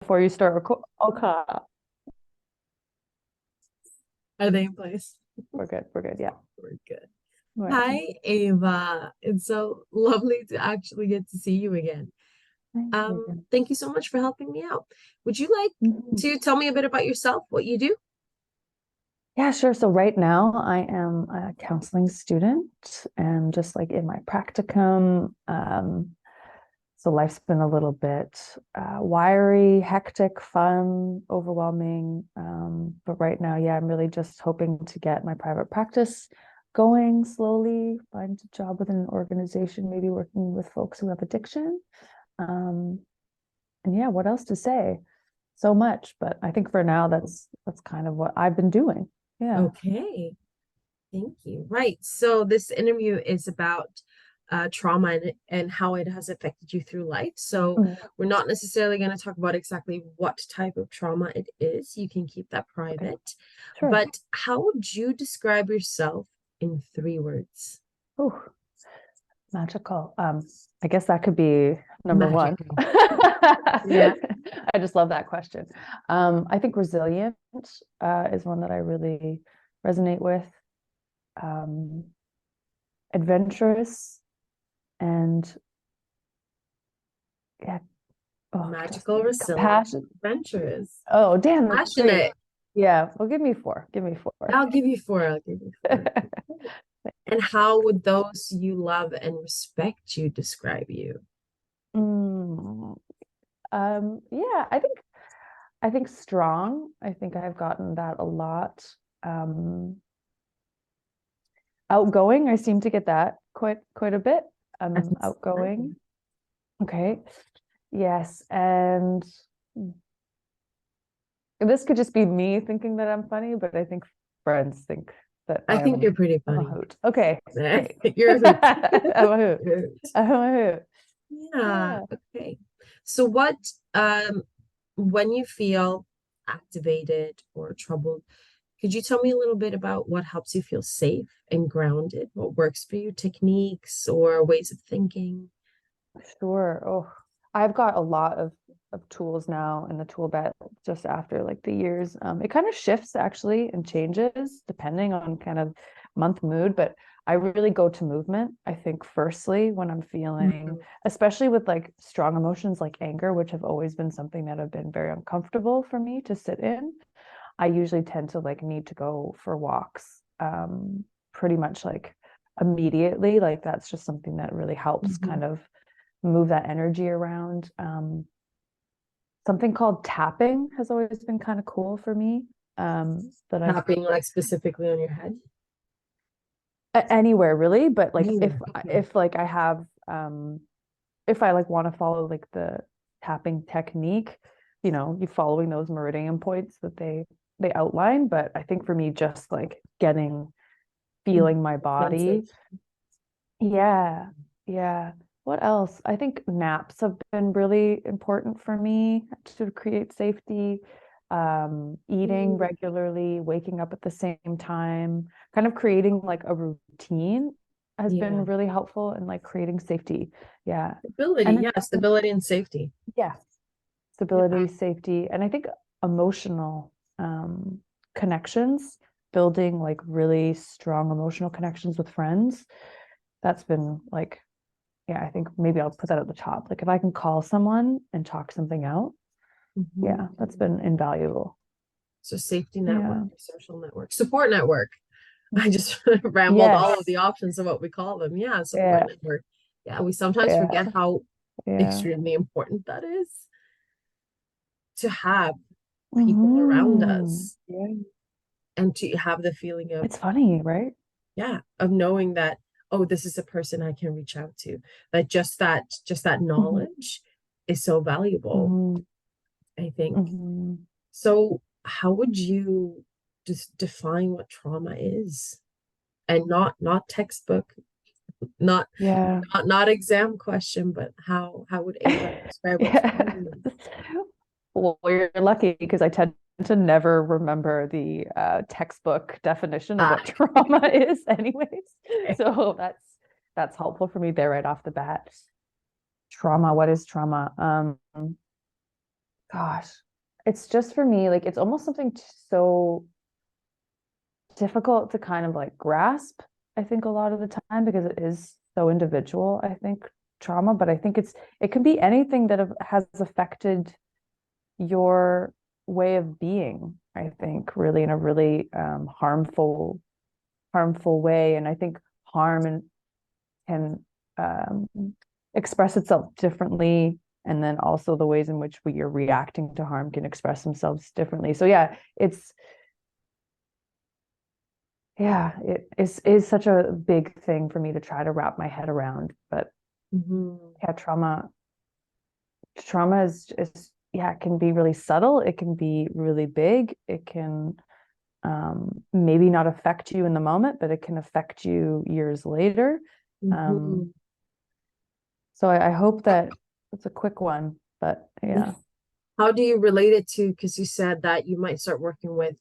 before you start recording. Okay, Are they in place? we're good. We're good. Yeah. We're good. Right. Hi, Ava. It's so lovely to actually get to see you again. Thank you. Thank you so much for helping me out. Would you like Mhm. to tell me a bit about yourself, what you do? Yeah, sure. So right now I am a counseling student and just like in my practicum. So life's been a little bit wiry, hectic, fun, overwhelming. But right now, yeah, I'm really just hoping to get my private practice going slowly, find a job within an organization, maybe working with folks who have addiction. Um, and yeah, what else to say? So much, but I think for now that's kind of what I've been doing. Yeah. Okay, thank you. Right. So this interview is about trauma and how it has affected you through life. So Mm, we're not necessarily going to talk about exactly what type of trauma it is. You can keep that okay, private. sure. But how would you describe yourself in 3 words? Ooh, magical. I guess that could be number one. Magical. Yeah. I just love that question. I think resilient is one that I really resonate with. Um, Adventurous and yeah, oh, just Magical, resilient, compassion. adventurous, Oh, damn, that's three. passionate. Yeah, well, give me four. Give me four. I'll give you four. I'll give you four. And how would those you love and respect you describe you? Mm, yeah, I think strong. I think I've gotten that a lot. Um, Outgoing, I seem to get that quite a bit. That's Outgoing. fun. Okay. Yes, and this could just be me thinking that I'm funny, but I think friends think that I think you're pretty I'm a funny. hoot. Okay, great. You're a hoot. I'm a hoot. You're a hoot. I'm a hoot. Yeah. Yeah. Okay. So what when you feel activated or troubled, could you tell me a little bit about what helps you feel safe and grounded? What works for you, techniques or ways of thinking? Sure. Oh, I've got a lot of tools now in the tool belt just after like the years. It kind of shifts actually and changes depending on kind of month mood, but I really go to movement. I think firstly when I'm feeling, Mhm. especially with like strong emotions like anger, which have always been something that have been very uncomfortable for me to sit in. I usually tend to like need to go for walks, pretty much like immediately. Like that's just something that really helps Mhm. kind of move that energy around. Something called tapping has always been kind of cool for me. That I've Tapping like specifically on your head? anywhere really, but like Anywhere. Okay. if like I have if I like want to follow like the tapping technique, you following those meridian points that they outline. But I think for me, just like Mhm. feeling my body. Sensation. Yeah, yeah. What else? I think naps have been really important for me to create safety. Eating Mm. regularly, waking up at the same time, kind of creating like a routine has been Yeah. really helpful in like creating safety. Yeah. Stability. And Yeah. Stability and safety. yeah, Yeah. stability, safety, and I think emotional connections, building like really strong emotional connections with friends. That's been like, yeah, I think maybe I'll put that at the top. Like if I can call someone and talk something out, yeah, Mhm. that's been invaluable. So safety network, Yeah. social network, support network. I just rambled all of Yes. the options of what we call them. Yeah. Support Yeah. network. Yeah. We sometimes Yeah. forget how Yeah. extremely important that is to have people around Hmm. us Yeah. and to have the feeling of, It's funny, right? yeah, of knowing that, oh, this is a person I can reach out to. That just that Hmm. knowledge is so valuable, Hmm. I think. Hmm. So how would you just define what trauma is? And not textbook, not Yeah. not exam question, but how would Ava describe what trauma Yeah. is? Well, you're lucky because I tend to never remember the textbook definition of Ah, what trauma is, anyways. okay. So that's helpful for me there right off the bat. Trauma, what is trauma? gosh, it's just for me, like it's almost something so difficult to kind of like grasp, I think a lot of the time because it is so individual, I think trauma, but I think it can be anything that has affected your way of being, I think, really in a really harmful way. And I think harm and can um, express itself differently. And then also the ways in which you're reacting to harm can express themselves differently. So it is such a big thing for me to try to wrap my head around. But yeah, trauma is yeah, it can be really subtle, it can be really big, it can maybe not affect you in the moment, but it can affect you years later. Mhm. um so I hope that it's a quick one, but yeah. How do you relate it to, because you said that you might start working with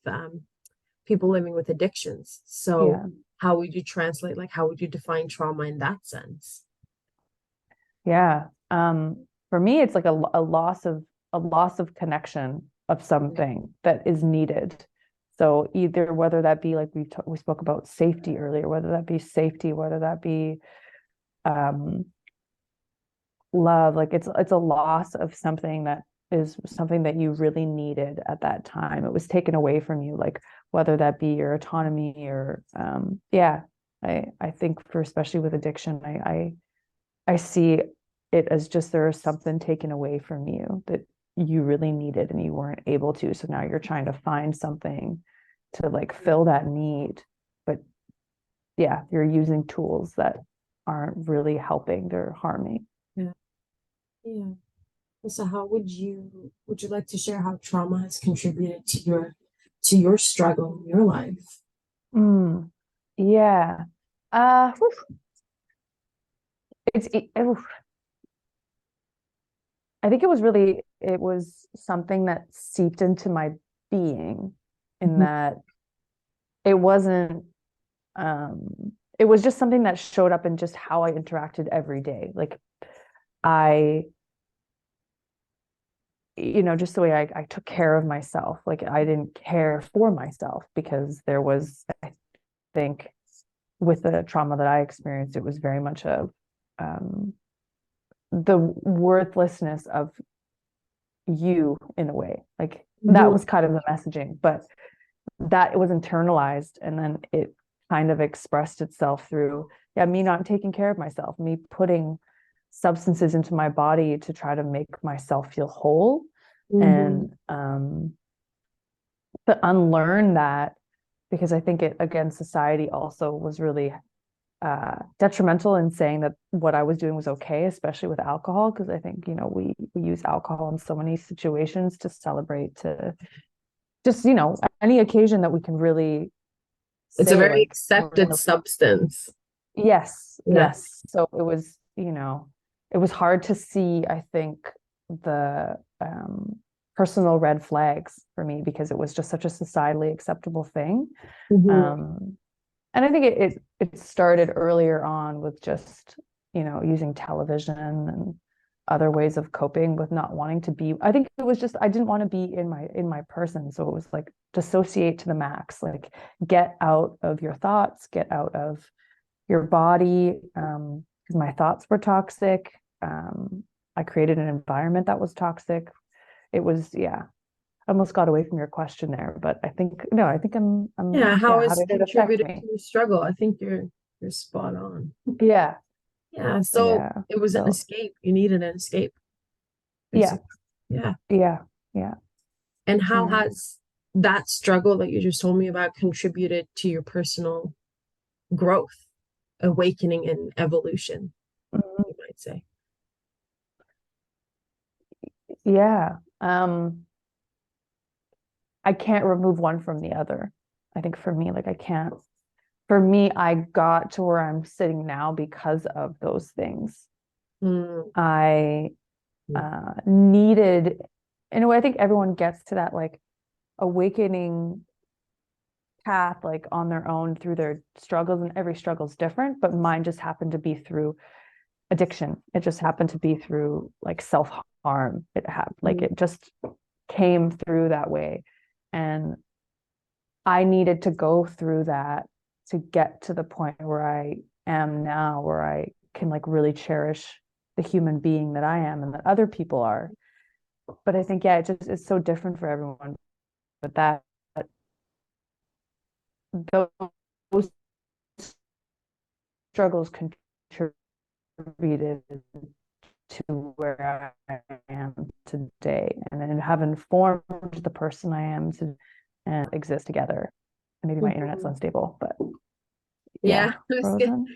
people living with addictions. So Yeah. how would you translate, like how would you define trauma in that sense? Yeah. For me, it's like a loss of connection of something that is needed. So either whether that be like we spoke about safety earlier, whether that be safety, whether that be um, love, like it's a loss of something that is something that you really needed at that time. It was taken away from you, like whether that be your autonomy or yeah. I think for especially with addiction, I see it as just there is something taken away from you that you really needed and you weren't able to. So now you're trying to find something to like fill that need. But yeah, you're using tools that aren't really helping, they're harming. Yeah. Yeah. So how would you like to share how trauma has contributed to your struggle in your life? Mm, yeah. Whew, oof. I think it was something that seeped into my being in Mhm. that it wasn't it was just something that showed up in just how I interacted every day. Like I, just the way I took care of myself. Like I didn't care for myself because there was, I think, with the trauma that I experienced, it was very much um, the worthlessness of you in a way. Like that Mhm. was kind of the messaging, but that it was internalized and then it kind of expressed itself through, yeah, me not taking care of myself, me putting substances into my body to try to make myself feel whole. Mhm. And to unlearn that, because I think it, again, society also was really detrimental in saying that what I was doing was okay, especially with alcohol, because I think, we use alcohol in so many situations to celebrate, to just, any occasion that we can really It's a say very like we're accepted gonna. substance. Yes, Yeah. yes. So it was hard to see, I think, the personal red flags for me because it was just such a societally acceptable thing. Mhm. Um, and I think it started earlier on with just, using television and other ways of coping with not wanting to be. I think it was just I didn't want to be in my person. So it was like dissociate to the max, like get out of your thoughts, get out of your body, because my thoughts were toxic. I created an environment that was toxic. It was, yeah, I almost got away from your question there, but I think, no, I think Yeah, how yeah, how has did it affect contributed to me? your struggle? I think you're spot on. Yeah, Yeah, so yeah. it was an So, escape. You needed an escape, yeah, basically. Yeah. yeah, yeah, And how yeah. has that struggle that you just told me about contributed to your personal growth, awakening, and evolution, Mhm. you might say? Yeah. I can't remove one from the other. I think for me, like I can't. For me, I got to where I'm sitting now because of those things. Mm, I needed, in a way, I think everyone gets to that like awakening path, like on their own through their struggles, and every struggle is different. But mine just happened to be through addiction. It just happened to be through like self harm. It had like mm, it just came through that way. And I needed to go through that to get to the point where I am now, where I can like really cherish the human being that I am and that other people are. But I think, yeah, it just is so different for everyone. But that those struggles contributed to where I am today and have informed the person I am to and exist together. And maybe my internet's Mhm. unstable, but Yeah. yeah, frozen.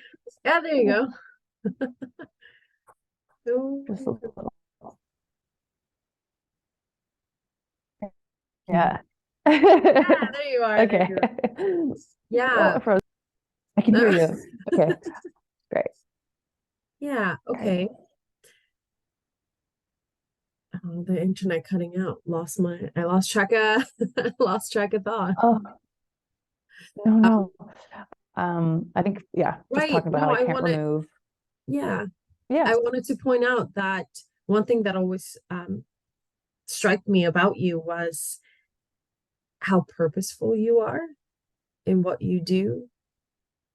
Yeah, there you go. Just a Oh, little. mhm. Yeah. Yeah, there you are. There Okay. you are. Oh, Yeah. frozen. I can hear you. Okay, great. Yeah, Great. okay. Oh, the internet cutting out. I lost track of lost track of thought. Oh, no, Um, no. I think, yeah, just right. talking about how No, I can't remove. yeah, Yeah, I wanted to point out that one thing that always struck me about you was how purposeful you are in what you do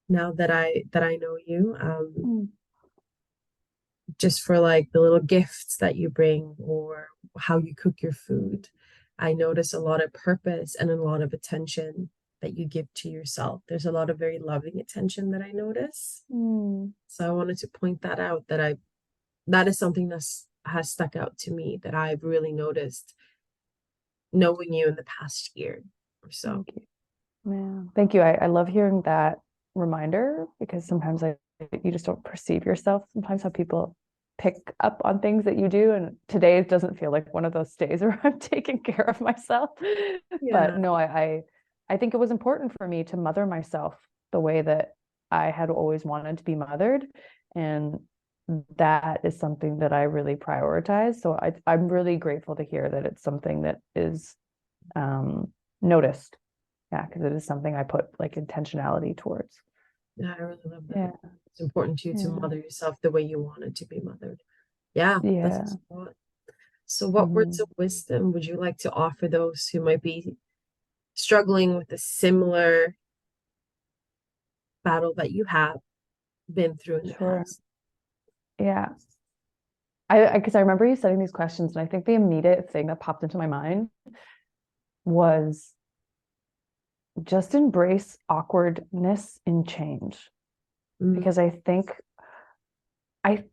now that I know you. mm, Just for like the little gifts that you bring or how you cook your food. I notice a lot of purpose and a lot of attention that you give to yourself. There's a lot of very loving attention that I notice. mm, So I wanted to point that out that is something that's has stuck out to me that I've really noticed knowing you in the past year or so. thank you. Yeah, thank you. I love hearing that reminder because sometimes you just don't perceive yourself. Sometimes how people pick up on things that you do. And today it doesn't feel like one of those days where I'm taking care of myself. But Yeah. no, I think it was important for me to mother myself the way that I had always wanted to be mothered. And that is something that I really prioritize. So I'm really grateful to hear that it's something that is noticed. Yeah, because it is something I put like intentionality towards. Yeah, I really love that. Yeah, It's important to you to yeah, mother yourself the way you wanted to be mothered. Yeah, that's yeah. a lot. So, what words Mhm. of wisdom would you like to offer those who might be struggling with a similar battle that you have been through in the Sure. past? Yeah. I because I remember you setting these questions, and I think the immediate thing that popped into my mind was just embrace awkwardness in change. Mm, Because I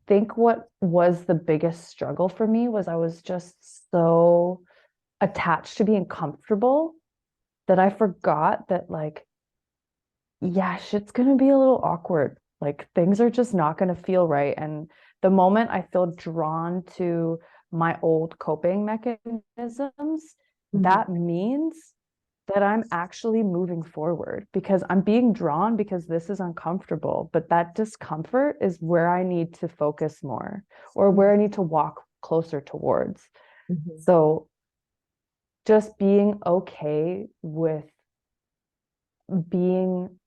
think what was the biggest struggle for me was I was just so attached to being comfortable that I forgot that like yeah, shit's gonna be a little awkward. Like things are just not gonna feel right. And the moment I feel drawn to my old coping mechanisms, mhm, that means that I'm actually moving forward because I'm being drawn because this is uncomfortable. But that discomfort is where I need to focus more or where I need to walk closer towards. mhm, So just being okay with being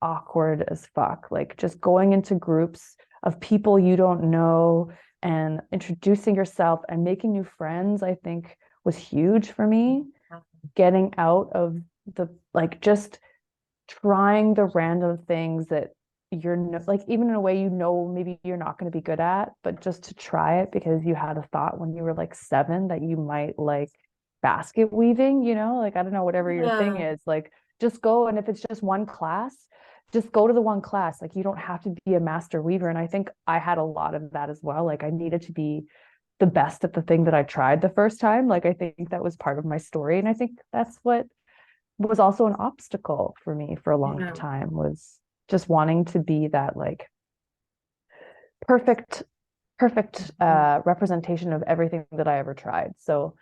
awkward as fuck. Like just going into groups of people you don't know and introducing yourself and making new friends, I think was huge for me. Getting out of the like just trying the random things that you're no, like even in a way you know maybe you're not going to be good at, but just to try it because you had a thought when you were like 7 that you might like basket weaving, like I don't know, whatever your thing yeah, is, like just go. And if it's just one class, just go to the one class. Like you don't have to be a master weaver. And I think I had a lot of that as well. Like I needed to be the best at the thing that I tried the first time. Like I think that was part of my story. And I think that's what was also an obstacle for me for a long yeah, time was just wanting to be that like perfect mhm, representation of everything that I ever tried. So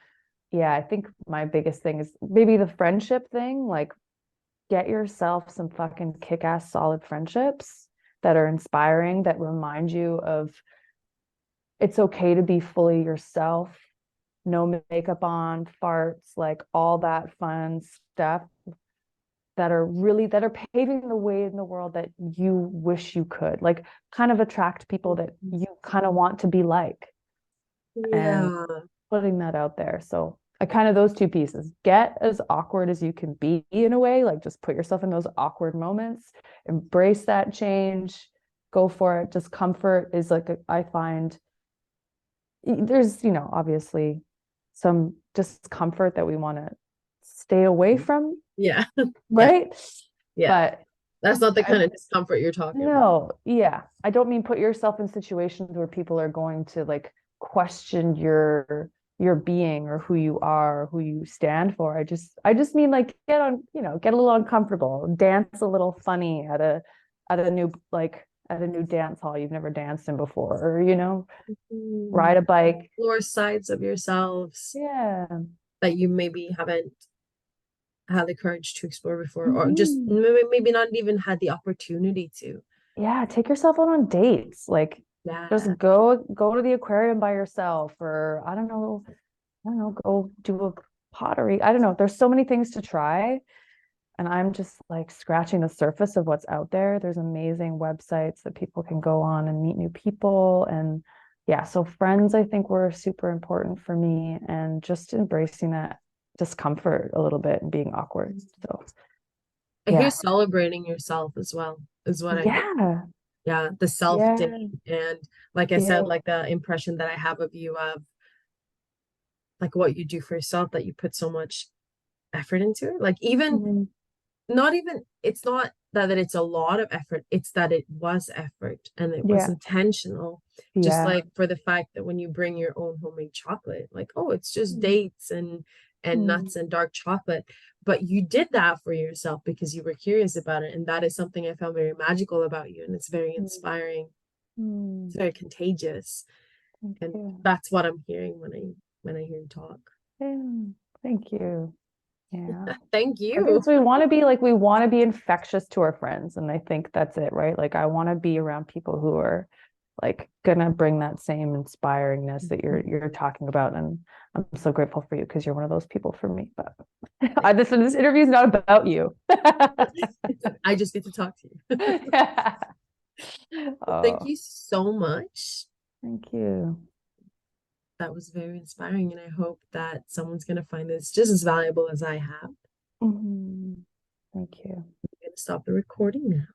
yeah, I think my biggest thing is maybe the friendship thing. Like get yourself some fucking kick-ass solid friendships that are inspiring, that remind you of it's okay to be fully yourself, no makeup on, farts, like all that fun stuff that are paving the way in the world that you wish you could, like kind of attract people that mhm. you kind of want to be like and Yeah, putting that out there. So kind of those two pieces. Get as awkward as you can be in a way, like just put yourself in those awkward moments, embrace that change, go for it. Discomfort is like I find there's, obviously some discomfort that we want to stay away from, Yeah. Yeah. right? Yeah. But That's not the I kind of discomfort you're talking about. no, yeah. I don't mean put yourself in situations where people are going to like question your being or who you are, or who you stand for. I just mean like get a little uncomfortable, dance a little funny at a new dance hall you've never danced in before, or ride a bike. Explore sides of yourselves Yeah. that you maybe haven't had the courage to explore before, or just Mhm. maybe not even had the opportunity to. Yeah, take yourself out on dates. Like just Yeah. go to the aquarium by yourself, or I don't know, go do a pottery. I don't know. There's so many things to try. And I'm just like scratching the surface of what's out there. There's amazing websites that people can go on and meet new people. And yeah, so friends, I think, were super important for me, and just embracing that discomfort a little bit and being awkward. So I hear yeah. celebrating yourself as well, is what I hear. Yeah. Yeah, the self-date. Yeah. And like I said, Yeah. like the impression that I have of you, of like what you do for yourself, that you put so much effort into it. Like even Mhm. not even, it's not that it's a lot of effort, it's that it was effort and it was Yeah. intentional. Just Yeah. like for the fact that when you bring your own homemade chocolate, like, oh, it's just Mm. dates and Mm. nuts and dark chocolate, but you did that for yourself because you were curious about it. And that is something I found very magical about you, and it's very Mm. inspiring. It's Mm. very contagious. Thank And you. that's what I'm hearing when I hear you talk. Yeah. Thank you. Yeah. Thank I think you. it's we want to be infectious to our friends. And I think that's it, right? Like I want to be around people who are like gonna bring that same inspiringness that you're talking about. And I'm so grateful for you because you're one of those people for me. But this interview is not about you. I just get to talk to you. Well, thank Oh, you so much. thank you. That was very inspiring, and I hope that someone's going to find this just as valuable as I have. Mhm. Thank you. I'm going to stop the recording now.